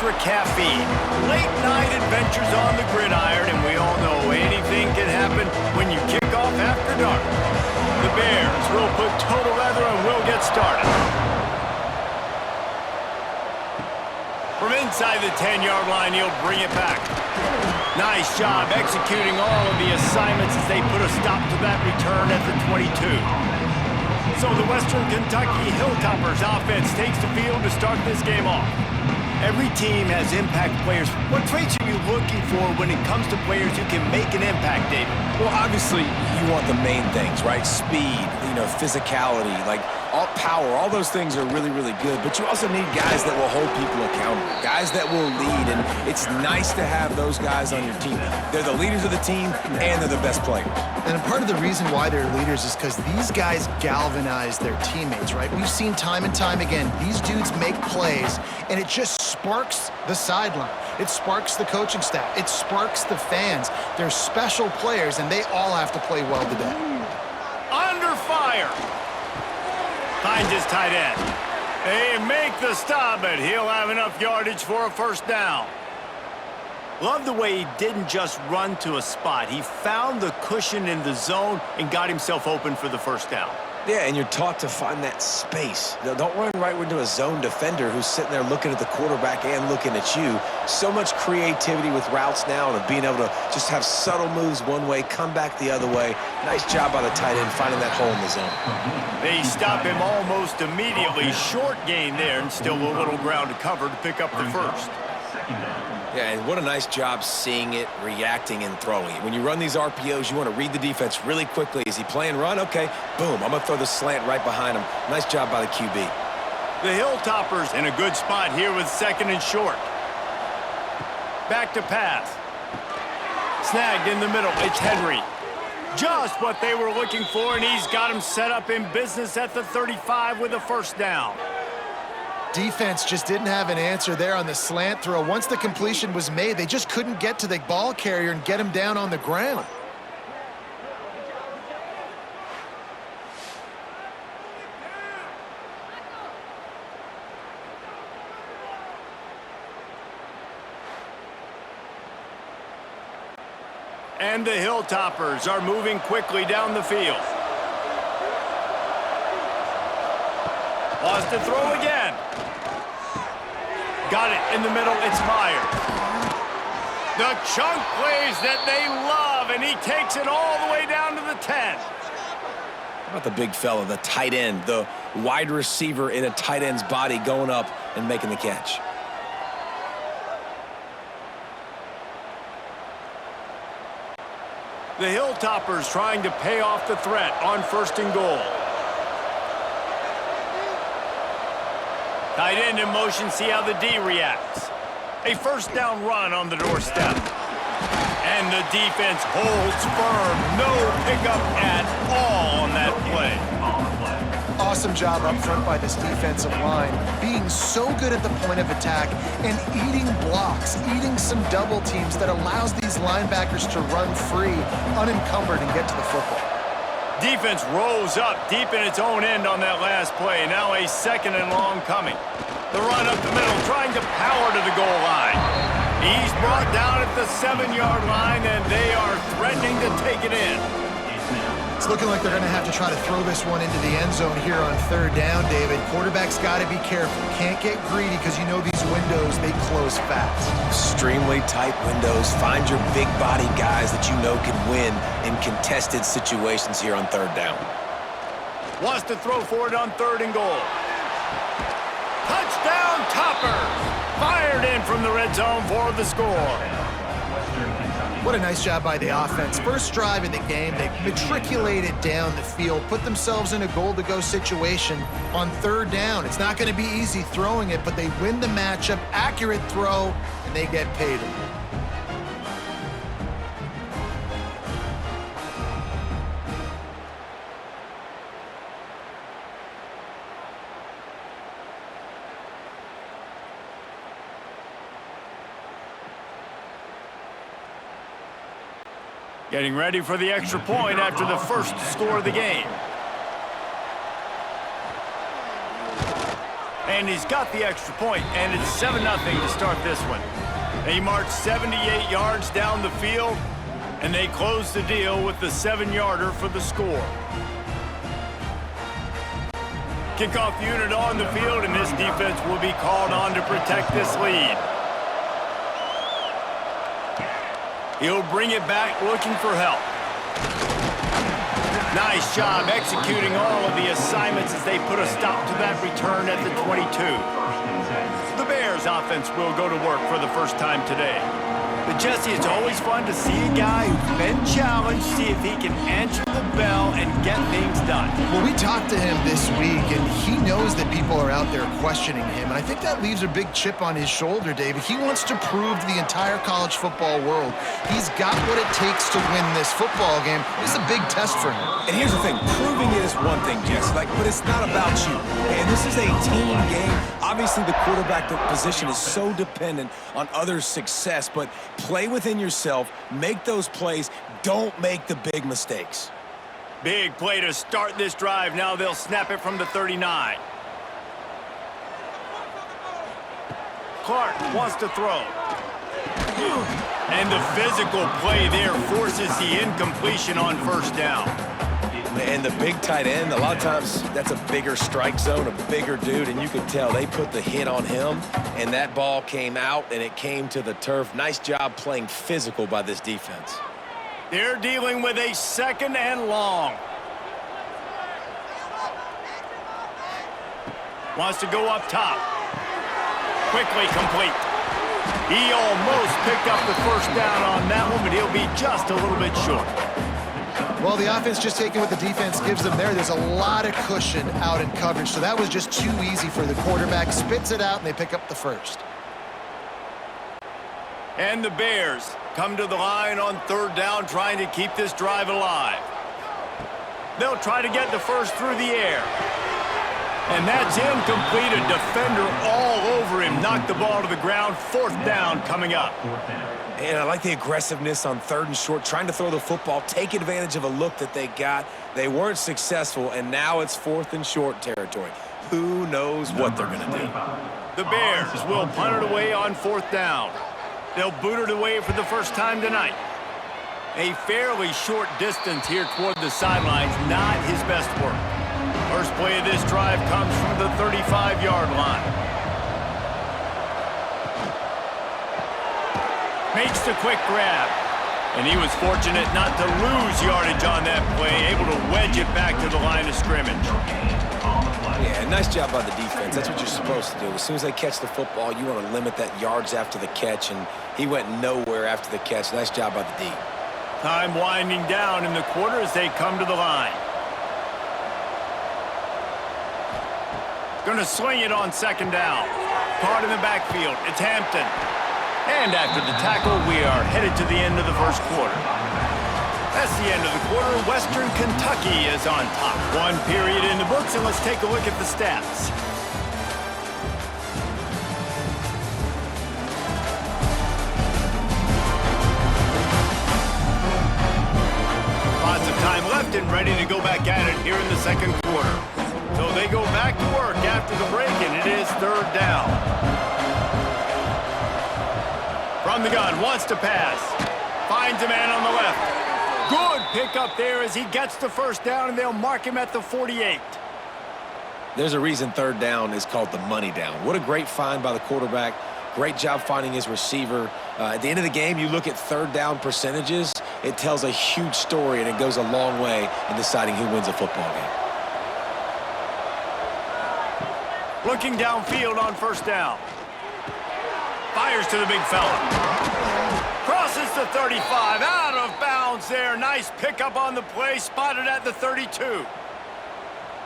extra caffeine. Late night adventures on the gridiron, and we all know anything can happen when you kick off after dark. The Bears will put total leather and we'll get started. From inside the 10-yard line, he'll bring it back. Nice job executing all of the assignments as they put a stop to that return at the 22. So the Western Kentucky Hilltoppers offense takes the field to start this game off. Every team has impact players. What traits are you looking for when it comes to players who can make an impact, David? Well, obviously, you want the main things, right? Speed, physicality, all power. All those things are really, really good. But you also need guys that will hold people accountable, guys that will lead. And it's nice to have those guys on your team. They're the leaders of the team, and they're the best players. And part of the reason why they're leaders is because these guys galvanize their teammates, right? We've seen time and time again, these dudes make plays, and it just sparks the sideline. It sparks the coaching staff. It sparks the fans. They're special players, and they all have to play well today. Under fire. Finds his tight end. They make the stop, but he'll have enough yardage for a first down. Love the way he didn't just run to a spot. He found the cushion in the zone and got himself open for the first down. Yeah, and you're taught to find that space. Don't run right into a zone defender who's sitting there looking at the quarterback and looking at you. So much creativity with routes now and being able to just have subtle moves one way, come back the other way. Nice job by the tight end finding that hole in the zone. They stop him almost immediately. Short gain there and still a little ground to cover to pick up the first. Yeah, and what a nice job seeing it, reacting, and throwing it. When you run these RPOs, you want to read the defense really quickly. Is he playing run? Okay, boom, I'm going to throw the slant right behind him. Nice job by the QB. The Hilltoppers in a good spot here with second and short. Back to pass. Snagged in the middle. It's Henry. Just what they were looking for, and he's got him set up in business at the 35 with a first down. Defense just didn't have an answer there on the slant throw. Once the completion was made, they just couldn't get to the ball carrier and get him down on the ground. And the Hilltoppers are moving quickly down the field. Wants to throw again. Got it in the middle. It's Myers. The chunk plays that they love, and he takes it all the way down to the 10. How about the big fella, the tight end, the wide receiver in a tight end's body going up and making the catch? The Hilltoppers trying to pay off the threat on first and goal. Tight end in motion, see how the D reacts. A first down run on the doorstep. And the defense holds firm. No pickup at all on that play. Awesome job up front by this defensive line, being so good at the point of attack and eating blocks, eating some double teams that allows these linebackers to run free, unencumbered, and get to the football. Defense rose up deep in its own end on that last play. Now a second and long coming. The run up the middle, trying to power to the goal line. He's brought down at the 7-yard line, and they are threatening to take it in. It's looking like they're going to have to try to throw this one into the end zone here on third down, David. Quarterback's got to be careful. Can't get greedy because you know these windows, they close fast. Extremely tight windows. Find your big body guys that you know can win in contested situations here on third down. Wants to throw for it on third and goal. Touchdown Toppers! Fired in from the red zone for the score. What a nice job by the offense. First drive in the game, they matriculated down the field, put themselves in a goal-to-go situation on third down. It's not going to be easy throwing it, but they win the matchup, accurate throw, and they get paid. Getting ready for the extra point after the first score of the game. And he's got the extra point, and it's 7-0 to start this one. They march 78 yards down the field, and they close the deal with the 7-yarder for the score. Kickoff unit on the field, and this defense will be called on to protect this lead. He'll bring it back looking for help. Nice job executing all of the assignments as they put a stop to that return at the 22. The Bears offense will go to work for the first time today. But Jesse, it's always fun to see a guy who's been challenged, see if he can answer the bell and get things done. Well, we talked to him this week, and he knows that people are out there questioning him. And I think that leaves a big chip on his shoulder, David. He wants to prove to the entire college football world he's got what it takes to win this football game. This is a big test for him. And here's the thing, proving it is one thing, Jesse, but it's not about you. And this is a team game. Obviously, the quarterback position is so dependent on others' success, but play within yourself, make those plays, don't make the big mistakes. Big play to start this drive. Now they'll snap it from the 39. Clark wants to throw. And the physical play there forces the incompletion on first down. And the big tight end, a lot of times that's a bigger strike zone, a bigger dude, and you can tell they put the hit on him, and that ball came out, and it came to the turf. Nice job playing physical by this defense. They're dealing with a 2nd and long. Wants to go up top. Quickly complete. He almost picked up the first down on that one, but he'll be just a little bit short. Well, the offense just taking what the defense gives them there. There's a lot of cushion out in coverage, so that was just too easy for the quarterback. Spits it out, and they pick up the first. And the Bears come to the line on 3rd down, trying to keep this drive alive. They'll try to get the first through the air. And that's incomplete. A defender all over him. Knocked the ball to the ground. 4th down coming up. And I like the aggressiveness on 3rd and short, trying to throw the football, take advantage of a look that they got. They weren't successful, and now it's 4th and short territory. Who knows what they're going to do? The Bears will punt it away on 4th down. They'll boot it away for the first time tonight. A fairly short distance here toward the sidelines, not his best work. First play of this drive comes from the 35-yard line. Makes the quick grab. And he was fortunate not to lose yardage on that play, able to wedge it back to the line of scrimmage. Yeah, nice job by the defense. That's what you're supposed to do. As soon as they catch the football, you want to limit that yards after the catch, and he went nowhere after the catch. Nice job by the D. Time winding down in the quarter as they come to the line. Going to swing it on 2nd down. Caught in the backfield. It's Hampton. And after the tackle, we are headed to the end of the first quarter. That's the end of the quarter. Western Kentucky is on top. 1 period in the books, and let's take a look at the stats. Lots of time left and ready to go back at it here in the 2nd quarter. So they go back to work after the break, and it is 3rd down. From the gun, wants to pass. Finds a man on the left. Good pickup there as he gets the first down, and they'll mark him at the 48. There's a reason 3rd down is called the money down. What a great find by the quarterback. Great job finding his receiver. At the end of the game, you look at 3rd down percentages. It tells a huge story, and it goes a long way in deciding who wins a football game. Looking downfield on 1st down. Fires to the big fella. Crosses the 35. Out of bounds there. Nice pickup on the play. Spotted at the 32.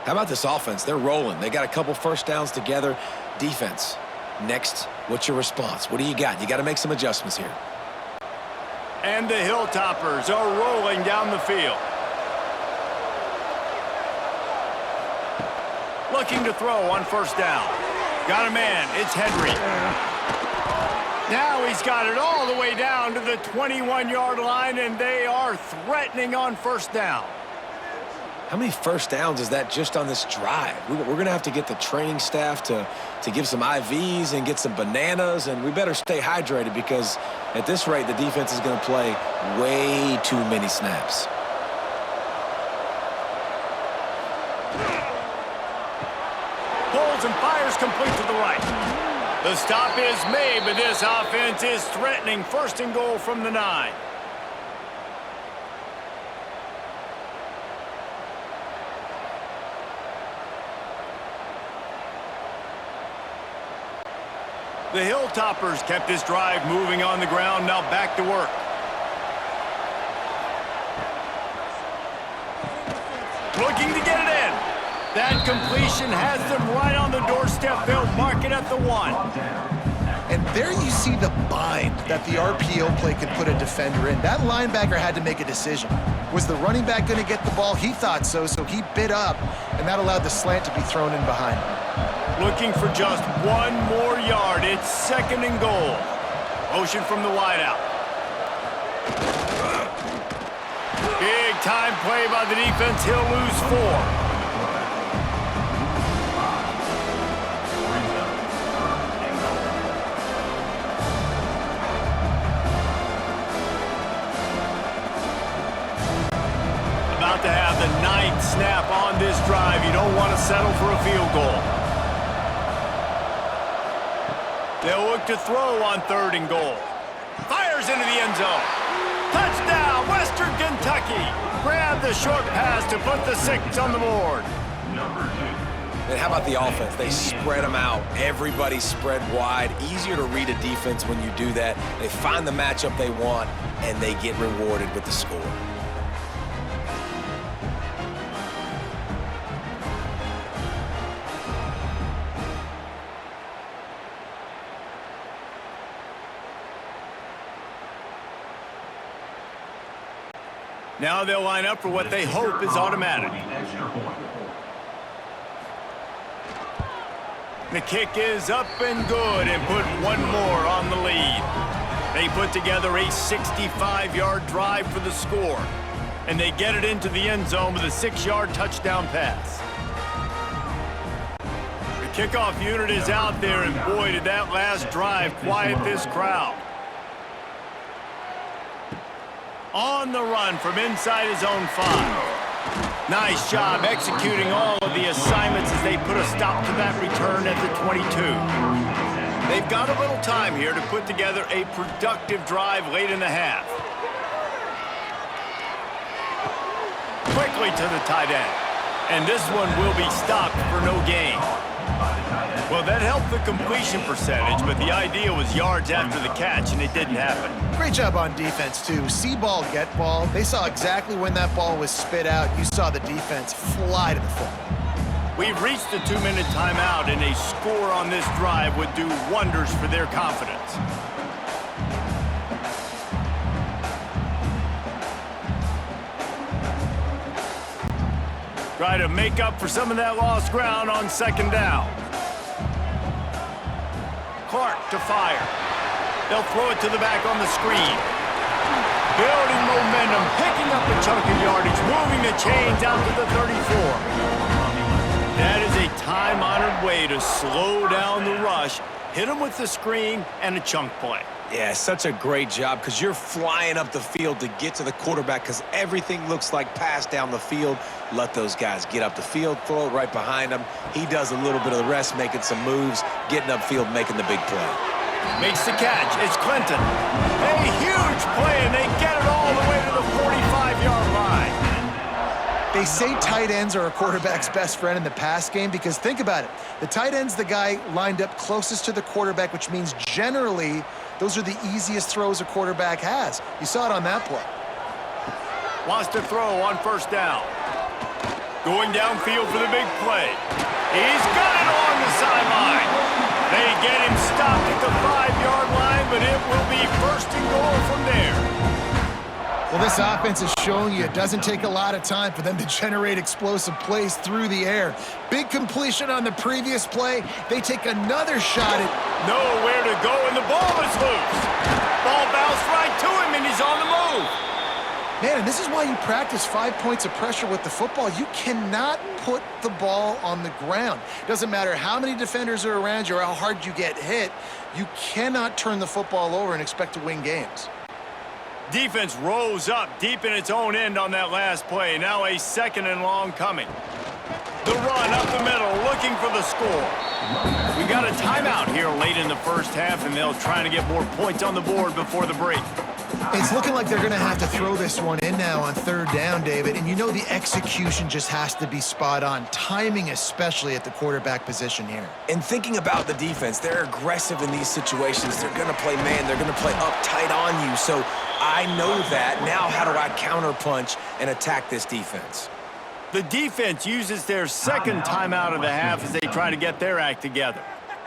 How about this offense? They're rolling. They got a couple first downs together. Defense. Next, what's your response? What do you got? You got to make some adjustments here. And the Hilltoppers are rolling down the field. Looking to throw on 1st down. Got a man. It's Henry. Now he's got it all the way down to the 21-yard line, and they are threatening on 1st down. How many first downs is that just on this drive? We're going to have to get the training staff to give some IVs and get some bananas, and we better stay hydrated because at this rate, the defense is going to play way too many snaps. Pulls and fires complete to the right. The stop is made, but this offense is threatening 1st and goal from the 9. The Hilltoppers kept this drive moving on the ground, now back to work. Looking to get it in. That completion has them right on the doorstep. They'll mark it at the 1. And there you see the bind that the RPO play can put a defender in. That linebacker had to make a decision. Was the running back going to get the ball? He thought so, so he bit up, and that allowed the slant to be thrown in behind him. Looking for just 1 more yard. It's 2nd and goal. Motion from the wideout. Big time play by the defense. He'll lose 4. About to have the 9th snap on this drive. You don't want to settle for a field goal. They'll look to throw on 3rd and goal. Fires into the end zone. Touchdown, Western Kentucky. Grab the short pass to put the 6 on the board. And how about the offense? They spread them out. Everybody spread wide. Easier to read a defense when you do that. They find the matchup they want, and they get rewarded with the score. Now they'll line up for what they hope is automatic. The kick is up and good and put 1 more on the lead. They put together a 65-yard drive for the score, and they get it into the end zone with a 6-yard touchdown pass. The kickoff unit is out there, and boy, did that last drive quiet this crowd. On the run from inside his own 5. Nice job executing all of the assignments as they put a stop to that return at the 22. They've got a little time here to put together a productive drive late in the half. Quickly to the tight end. And this one will be stopped for no gain. Well, that helped the completion percentage, but the idea was yards after the catch, and it didn't happen. Great job on defense, too. See ball, get ball. They saw exactly when that ball was spit out. You saw the defense fly to the football. We've reached the 2-minute timeout, and a score on this drive would do wonders for their confidence. Try to make up for some of that lost ground on 2nd down. Clark to fire. They'll throw it to the back on the screen. Building momentum, picking up a chunk of yardage, moving the chains out to the 34. That is a time-honored way to slow down the rush, hit them with the screen, and a chunk play. Yeah, such a great job because you're flying up the field to get to the quarterback because everything looks like pass down the field. Let those guys get up the field, throw it right behind him. He does a little bit of the rest, making some moves, getting upfield, making the big play. Makes the catch. It's Clinton. A huge play, and they get it all the way to the 45-yard line. They say tight ends are a quarterback's best friend in the pass game because think about it. The tight end's the guy lined up closest to the quarterback, which means generally those are the easiest throws a quarterback has. You saw it on that play. Wants to throw on 1st down. Going downfield for the big play. He's got it along the sideline. They get him stopped at the 5-yard line, but it will be 1st and goal from there. Well, this offense is showing you it doesn't take a lot of time for them to generate explosive plays through the air. Big completion on the previous play. They take another shot at... Nowhere to go, and the ball is loose. Ball bounced right to him, and he's on the move. Man, and this is why you practice 5 points of pressure with the football. You cannot put the ball on the ground. Doesn't matter how many defenders are around you or how hard you get hit, you cannot turn the football over and expect to win games. Defense rose up deep in its own end on that last play. Now a 2nd and long coming. The run up the middle, looking for the score. We got a timeout here late in the first half, and they'll try to get more points on the board before the break. It's looking like they're going to have to throw this one in now on 3rd down, David. And you know the execution just has to be spot on. Timing especially at the quarterback position here. And thinking about the defense, they're aggressive in these situations. They're going to play man. They're going to play up tight on you. So I know that. Now how do I counterpunch and attack this defense? The defense uses their 2nd timeout of the half as they try to get their act together.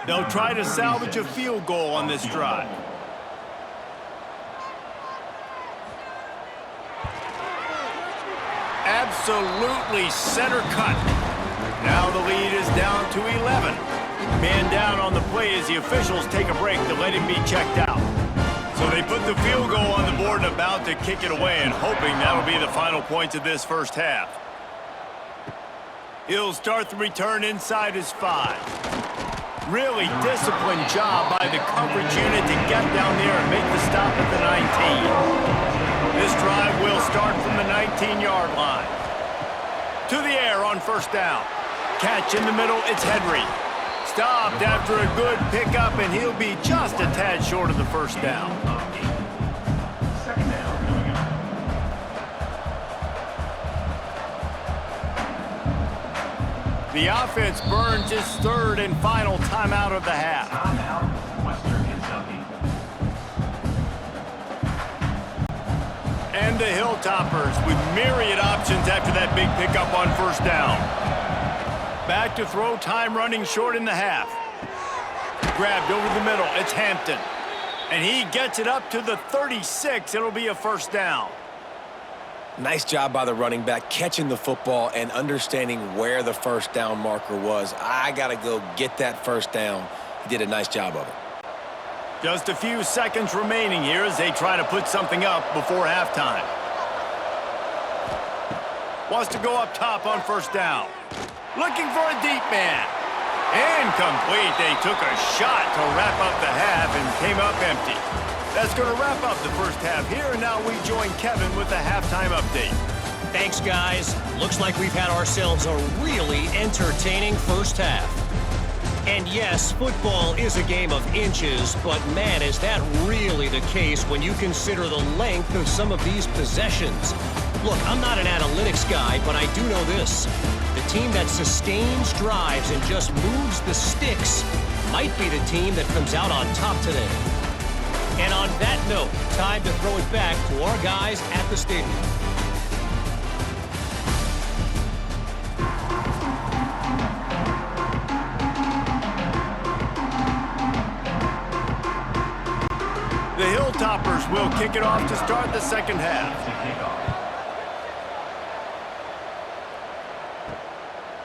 They'll try to salvage a field goal on this drive. Absolutely center cut. Now the lead is down to 11. Man down on the play as the officials take a break to let him be checked out. So they put the field goal on the board and about to kick it away and hoping that'll be the final points of this first half. He'll start the return inside his 5. Really disciplined job by the coverage unit to get down there and make the stop at the 19. This drive will start from the 19-yard line. To the air on 1st down. Catch in the middle, it's Henry. Stopped after a good pickup, and he'll be just a tad short of the 1st down. The offense burns its 3rd and final timeout of the half. And the Hilltoppers with myriad options after that big pickup on 1st down. Back to throw, time running short in the half. Grabbed over the middle, it's Hampton. And he gets it up to the 36. It'll be a 1st down. Nice job by the running back, catching the football and understanding where the 1st down marker was. I got to go get that 1st down. He did a nice job of it. Just a few seconds remaining here as they try to put something up before halftime. Wants to go up top on 1st down. Looking for a deep man. Incomplete. They took a shot to wrap up the half and came up empty. That's going to wrap up the first half here, and now we join Kevin with the halftime update. Thanks, guys. Looks like we've had ourselves a really entertaining first half. And yes, football is a game of inches, but man, is that really the case when you consider the length of some of these possessions. Look, I'm not an analytics guy, but I do know this. The team that sustains drives and just moves the sticks might be the team that comes out on top today. And on that note, time to throw it back to our guys at the stadium. The Hilltoppers will kick it off to start the 2nd half.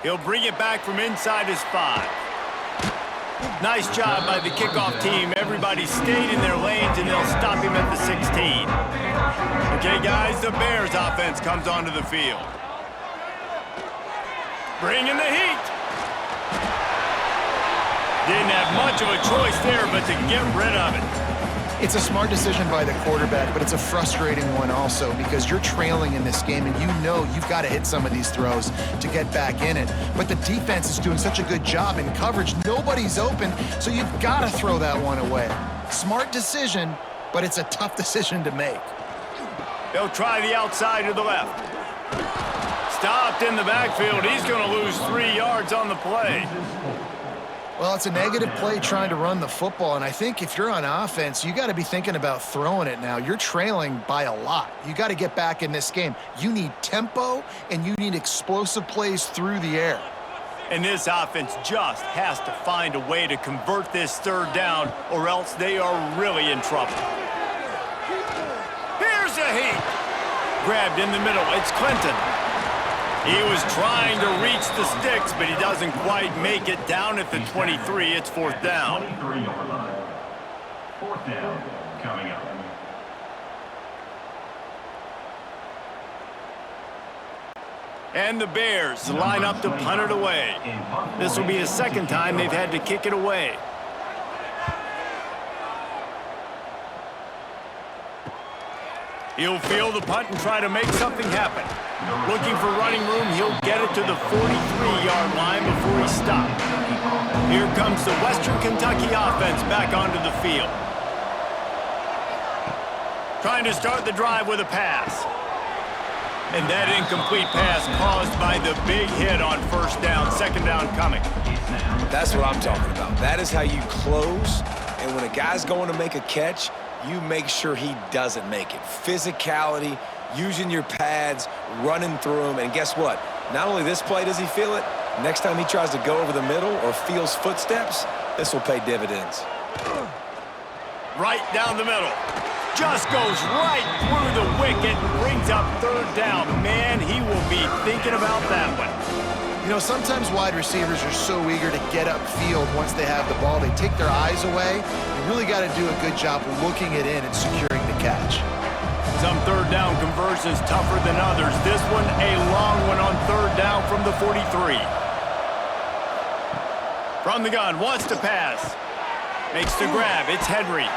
He'll bring it back from inside his 5. Nice job by the kickoff team. Everybody stayed in their lanes, and they'll stop him at the 16. Okay, guys, the Bears offense comes onto the field. Bringing the heat. Didn't have much of a choice there, but to get rid of it. It's a smart decision by the quarterback, but it's a frustrating one also because you're trailing in this game and you know you've got to hit some of these throws to get back in it. But the defense is doing such a good job in coverage. Nobody's open, so you've got to throw that one away. Smart decision, but it's a tough decision to make. They'll try the outside to the left. Stopped in the backfield. He's going to lose 3 yards on the play. Well, it's a negative play trying to run the football, and I think if you're on offense, you got to be thinking about throwing it now. You're trailing by a lot. You got to get back in this game. You need tempo, and you need explosive plays through the air. And this offense just has to find a way to convert this 3rd down, or else they are really in trouble. Here's a heat. Grabbed in the middle. It's Clinton. He was trying to reach the sticks, but he doesn't quite make it down at the 23. It's 4th down. 23-yard line. 4th down coming up. And the Bears line up to punt it away. This will be the second time they've had to kick it away. He'll field the punt and try to make something happen. Looking for running room, he'll get it to the 43-yard line before he's stopped. Here comes the Western Kentucky offense back onto the field. Trying to start the drive with a pass. And that incomplete pass caused by the big hit on first down, second down coming. That's what I'm talking about. That is how you close, and when a guy's going to make a catch, you make sure he doesn't make it. Physicality, using your pads, running through them, and guess what? Not only this play does he feel it, next time he tries to go over the middle or feels footsteps, this will pay dividends. Right down the middle. Just goes right through the wicket and brings up third down. Man, he will be thinking about that one. You know, sometimes wide receivers are so eager to get upfield once they have the ball. They take their eyes away. You really got to do a good job looking it in and securing the catch. Some third down conversions tougher than others. This one, a long one on third down from the 43. From the gun, wants to pass. Makes the grab. It's Henry.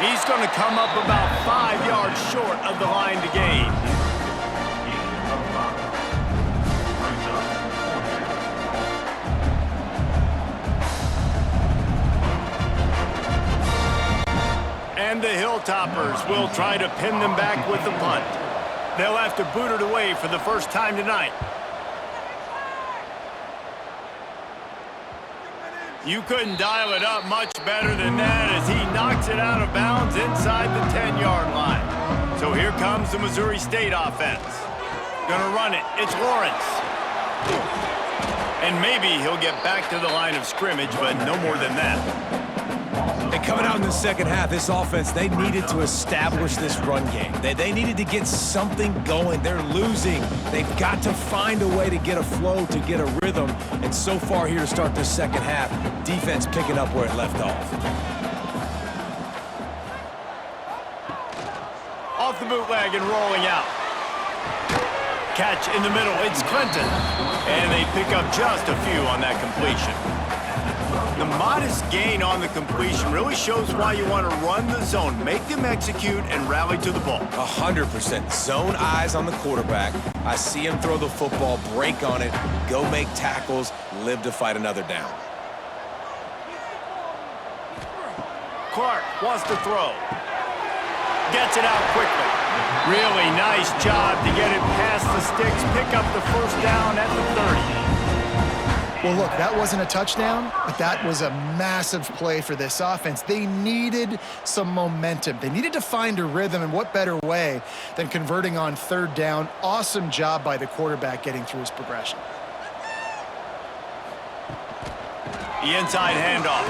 He's going to come up about 5 yards short of the line to gain. And the Hilltoppers will try to pin them back with the punt. They'll have to boot it away for the first time tonight. You couldn't dial it up much better than that as he knocks it out of bounds inside the 10-yard line. So here comes the Missouri State offense. Gonna run it. It's Lawrence. And maybe he'll get back to the line of scrimmage, but no more than that. And coming out in the second half, this offense, they needed to establish this run game. They needed to get something going. They're losing. They've got to find a way to get a flow, to get a rhythm. And so far here to start this second half, defense picking up where it left off. Off the bootleg and rolling out. Catch in the middle. It's Clinton. And they pick up just a few on that completion. The modest gain on the completion really shows why you want to run the zone, make them execute, and rally to the ball. 100%. Zone eyes on the quarterback. I see him throw the football, break on it, go make tackles, live to fight another down. Clark wants to throw. Gets it out quickly. Really nice job to get it past the sticks, pick up the first down at the 30. Well, look, that wasn't a touchdown, but that was a massive play for this offense. They needed some momentum. They needed to find a rhythm, and what better way than converting on third down. Awesome job by the quarterback getting through his progression. The inside handoff.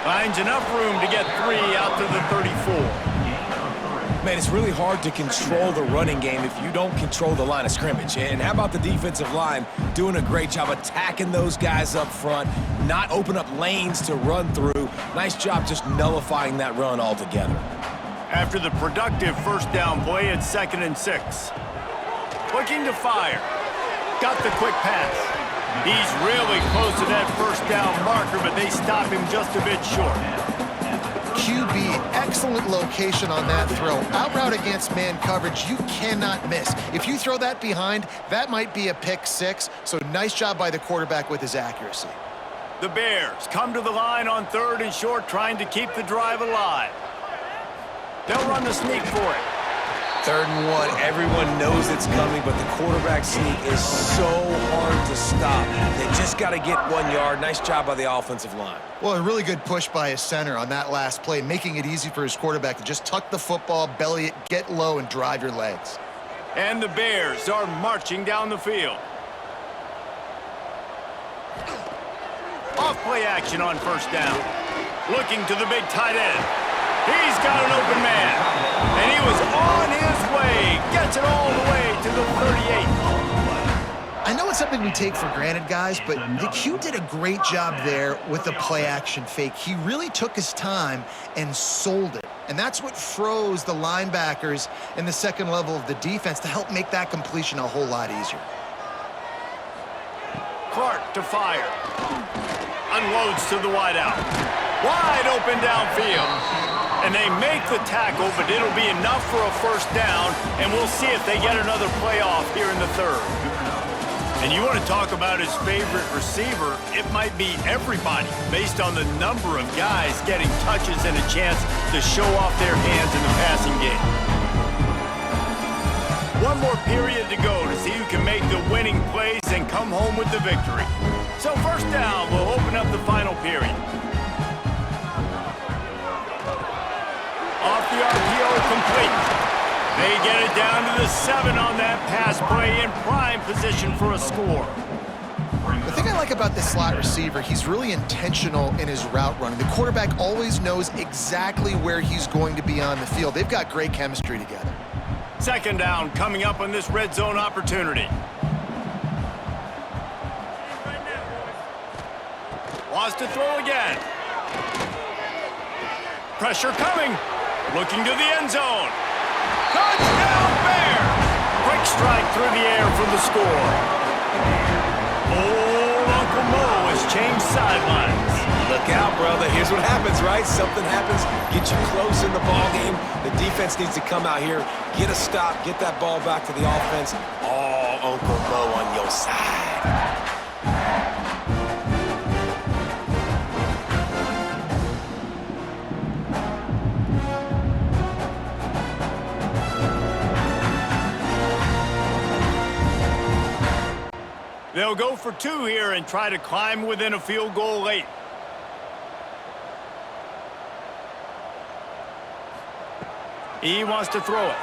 Finds enough room to get 3 out to the 34. Man, it's really hard to control the running game if you don't control the line of scrimmage. And how about the defensive line doing a great job attacking those guys up front, not open up lanes to run through. Nice job just nullifying that run altogether. After the productive first down play, it's 2nd and 6. Looking to fire. Got the quick pass. He's really close to that first down marker, but they stop him just a bit short. QB, excellent location on that throw. Out route against man coverage, you cannot miss. If you throw that behind, that might be a pick 6. So nice job by the quarterback with his accuracy. The Bears come to the line on 3rd and short, trying to keep the drive alive. They'll run the sneak for it. 3rd and 1, everyone knows it's coming, but the quarterback sneak is so hard to stop. They just got to get 1 yard. Nice job by the offensive line. Well, a really good push by his center on that last play, making it easy for his quarterback to just tuck the football, belly it, get low, and drive your legs. And the Bears are marching down the field. Off play action on first down. Looking to the big tight end. He's got an open man. And he was on his way. Gets it all the way to the 38. I know it's something we take for granted, guys, but the Q did a great job there with the play action fake. He really took his time and sold it. And that's what froze the linebackers in the second level of the defense to help make that completion a whole lot easier. Clark to fire. Unloads to the wideout. Wide open downfield. And they make the tackle, but it'll be enough for a first down, and we'll see if they get another playoff here in the third. And you want to talk about his favorite receiver, it might be everybody based on the number of guys getting touches and a chance to show off their hands in the passing game. One more period to go to see who can make the winning plays and come home with the victory. So first down, we'll open up the final period. Off the RPO, complete. They get it down to the 7 on that pass play in prime position for a score. The thing I like about this slot receiver, he's really intentional in his route running. The quarterback always knows exactly where he's going to be on the field. They've got great chemistry together. Second down coming up on this red zone opportunity. Wants to throw again. Pressure coming. Looking to the end zone. Touchdown Bears! Quick strike through the air for the score. Old Uncle Mo has changed sidelines. Look out, brother. Here's what happens, right? Something happens, get you close in the ball game. The defense needs to come out here, get a stop, get that ball back to the offense. All Uncle Mo on your side. They'll go for 2 here and try to climb within a field goal late. He wants to throw it.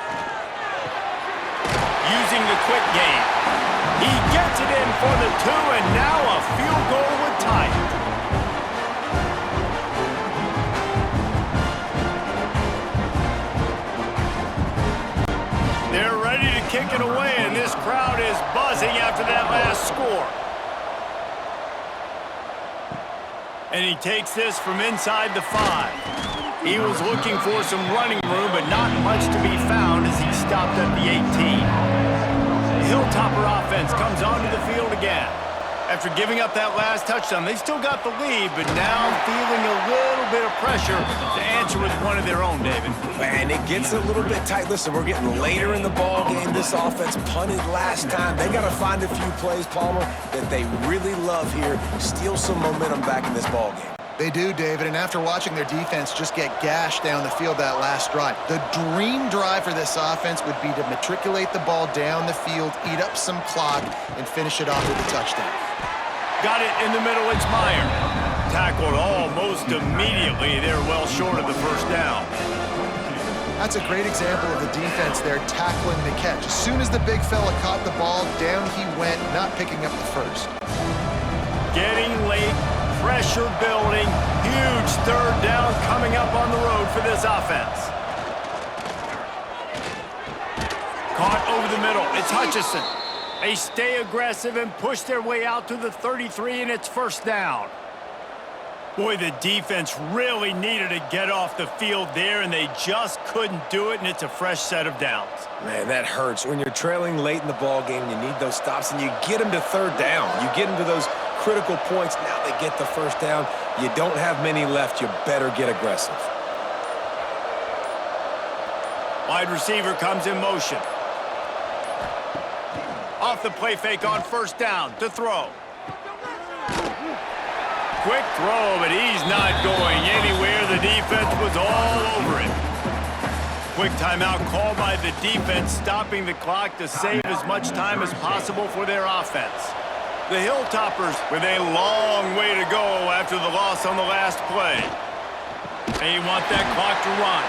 Using the quick game. He gets it in for the 2, and now a field goal would tie it. They're ready to kick it away, and this crowd is buzzing after that last score. And he takes this from inside the 5. He was looking for some running room, but not much to be found as he stopped at the 18. The Hilltopper offense comes onto the field again. After giving up that last touchdown, they still got the lead, but now feeling a little bit of pressure to answer with one of their own, David. Man, it gets a little bit tight. Listen, we're getting later in the ball game. This offense punted last time. They got to find a few plays, Palmer, that they really love here. Steal some momentum back in this ball game. They do, David, and after watching their defense just get gashed down the field that last drive, the dream drive for this offense would be to matriculate the ball down the field, eat up some clock, and finish it off with a touchdown. Got it in the middle, it's Meyer. Tackled almost immediately. They're well short of the first down. That's a great example of the defense there tackling the catch. As soon as the big fella caught the ball, down he went, not picking up the first. Getting late, pressure building, huge third down coming up on the road for this offense. Caught over the middle, it's Hutchinson. They stay aggressive and push their way out to the 33, and it's first down. Boy, the defense really needed to get off the field there, and they just couldn't do it, and it's a fresh set of downs. Man, that hurts. When you're trailing late in the ball game, you need those stops, and you get them to third down. You get them to those critical points. Now they get the first down. You don't have many left. You better get aggressive. Wide receiver comes in motion. Off the play fake on first down to throw. Quick throw, but he's not going anywhere. The defense was all over it. Quick timeout called by the defense, stopping the clock to save as much time as possible for their offense. The Hilltoppers with a long way to go after the loss on the last play. They want that clock to run.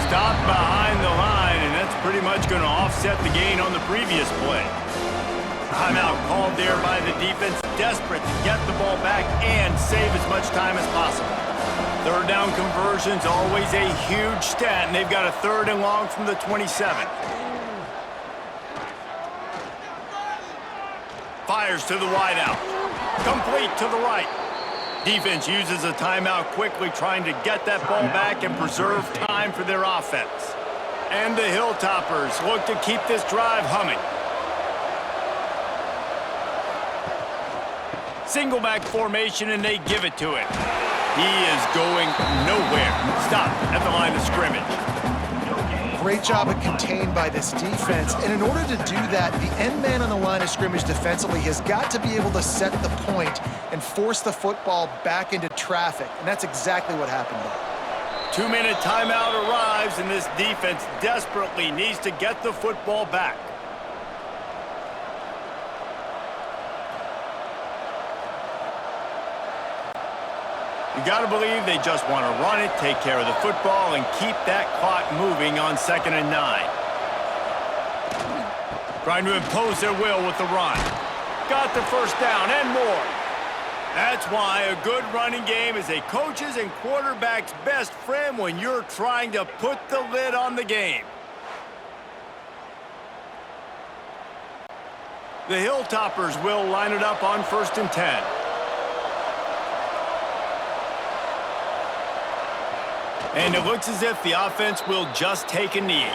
Stop behind the line, and that's pretty much going to offset the gain on the previous play. Timeout called there by the defense, desperate to get the ball back and save as much time as possible. Third down conversion's always a huge stat, and they've got a 3rd and long from the 27. Fires to the wideout. Complete to the right. Defense uses a timeout quickly, trying to get that ball back and preserve time for their offense. And the Hilltoppers look to keep this drive humming. Single back formation, and they give it to him. He is going nowhere. Stop at the line of scrimmage. Great job of contained by this defense. And in order to do that, the end man on the line of scrimmage defensively has got to be able to set the point and force the football back into traffic. And that's exactly what happened there. 2-minute timeout arrives, and this defense desperately needs to get the football back. You got to believe they just want to run it, take care of the football, and keep that clock moving on 2nd and 9. Trying to impose their will with the run. Got the first down and more. That's why a good running game is a coach's and quarterback's best friend when you're trying to put the lid on the game. The Hilltoppers will line it up on 1st and 10. And it looks as if the offense will just take a knee.